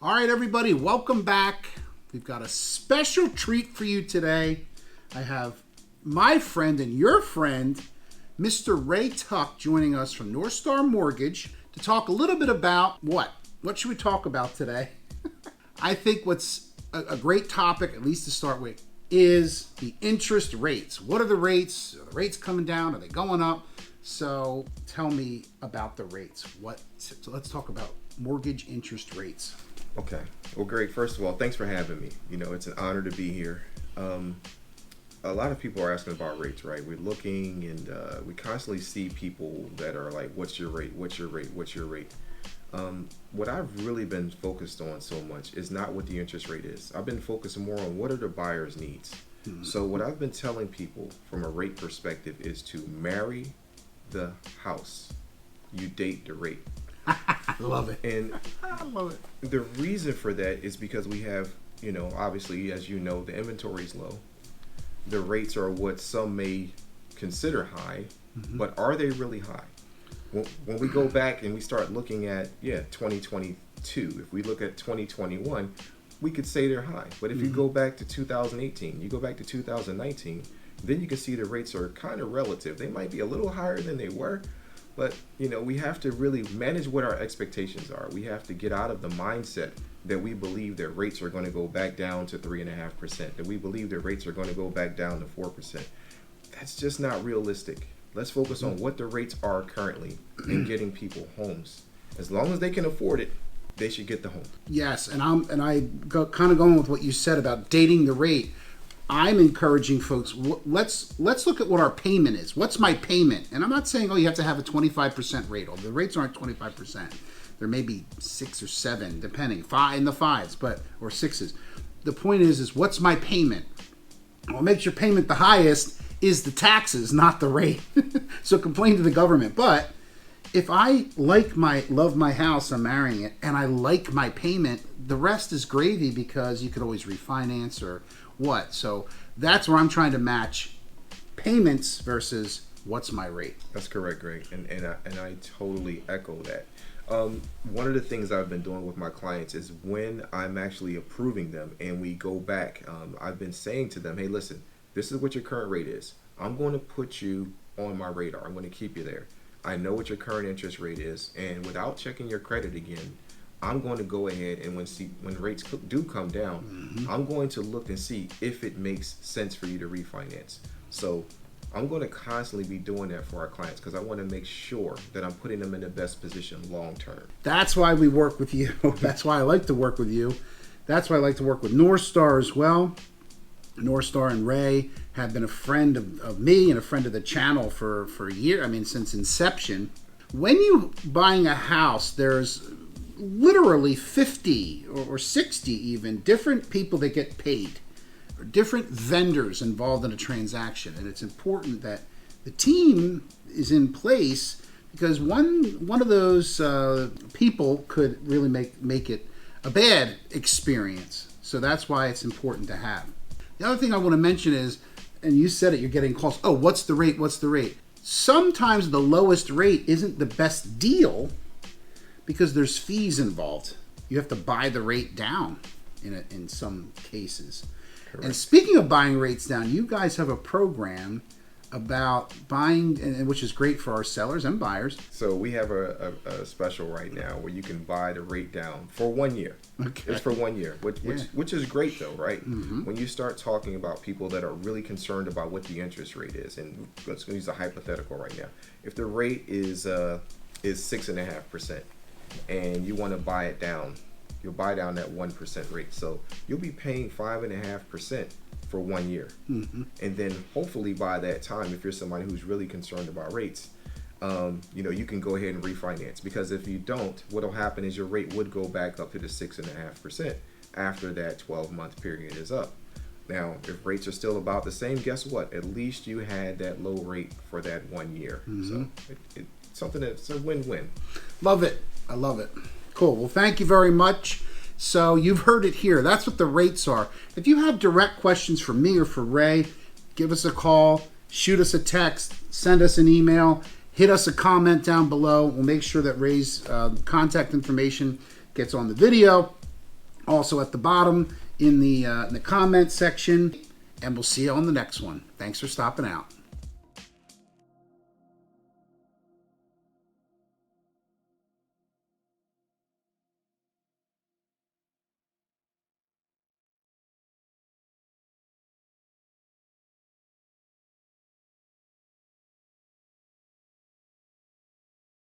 All right, everybody, welcome back. We've got a special treat for you today. I have my friend and your friend, Mr. Ray Tuck, joining us from North Star Mortgage to talk a little bit about what? What should we talk about today? I think what's a great topic, at least to start with, is the interest rates. What are the rates? Are the rates coming down? Are they going up? So tell me about the rates. So let's talk about mortgage interest rates. Okay. Well, Greg, first of all, thanks for having me. You know, it's an honor to be here. A lot of people are asking about rates, right? We're looking and we constantly see people that are like, what's your rate? What's your rate? What's your rate? What I've really been focused on so much is not what the interest rate is. I've been focusing more on what are the buyer's needs. So what I've been telling people from a rate perspective is to marry the house. You date the rate. I love it. And I love it. the reason for that is because we have, you know, obviously, as you know, the inventory is low. The rates are what some may consider high, but are they really high? When we go back and we start looking at, 2022, if we look at 2021, we could say they're high. But if you go back to 2018, you go back to 2019, then you can see the rates are kind of relative. They might be a little higher than they were, but, you know, we have to really manage what our expectations are. We have to get out of the mindset that we believe that rates are going to go back down to 3.5%, that we believe that rates are going to go back down to 4%. That's just not realistic. Let's focus on what the rates are currently and getting people homes. As long as they can afford it, they should get the home. Yes, and I kind of going with what you said about dating the rate. I'm encouraging folks, let's look at what our payment is. What's my payment? And I'm not saying, you have to have a 25% rate. The rates aren't 25%. There may be 6 or 7, depending, 5 in the 5s, or 6s. The point is what's my payment? What makes your payment the highest is the taxes, not the rate. So complain to the government. But if I love my house, I'm marrying it, and I like my payment, the rest is gravy because you could always refinance or what. So that's where I'm trying to match payments versus what's my rate. That's correct, Greg, and I totally echo that. One of the things I've been doing with my clients is when I'm actually approving them and we go back, I've been saying to them, hey, listen, this is what your current rate is. I'm going to put you on my radar. I'm going to keep you there. I know what your current interest rate is, and without checking your credit again, I'm going to go ahead and when rates do come down, I'm going to look and see if it makes sense for you to refinance. So I'm going to constantly be doing that for our clients because I want to make sure that I'm putting them in the best position long term. That's why we work with you. That's why I like to work with you. That's why I like to work with North Star as well. North Star and Ray have been a friend of me and a friend of the channel for a year. I mean, since inception. When you're buying a house, there's literally 50 or 60 even different people that get paid, or different vendors involved in a transaction. And it's important that the team is in place because one of those people could really make it a bad experience. So that's why it's important to have. The other thing I want to mention is, and you said it, you're getting calls, oh, what's the rate? What's the rate? Sometimes the lowest rate isn't the best deal because there's fees involved. You have to buy the rate down in some cases. Correct. And speaking of buying rates down, you guys have a program about buying, and which is great for our sellers and buyers. So we have a special right now where you can buy the rate down for 1 year. Okay. It's for 1 year, which is great though, right? When you start talking about people that are really concerned about what the interest rate is, and let's use a hypothetical right now. If the rate is 6.5%, and you want to buy it down, you'll buy down that 1% rate. So you'll be paying 5.5% for 1 year. And then hopefully by that time, if you're somebody who's really concerned about rates, you can go ahead and refinance. Because if you don't, what'll happen is your rate would go back up to the 6.5% after that 12-month period is up. Now, if rates are still about the same, guess what? At least you had that low rate for that 1 year. So it's something that's a win-win. Love it. I love it. Cool. Well, thank you very much. So you've heard it here. That's what the rates are. If you have direct questions for me or for Ray, give us a call, shoot us a text, send us an email, hit us a comment down below. We'll make sure that Ray's contact information gets on the video. also at the bottom in the comment section. And we'll see you on the next one. Thanks for stopping out.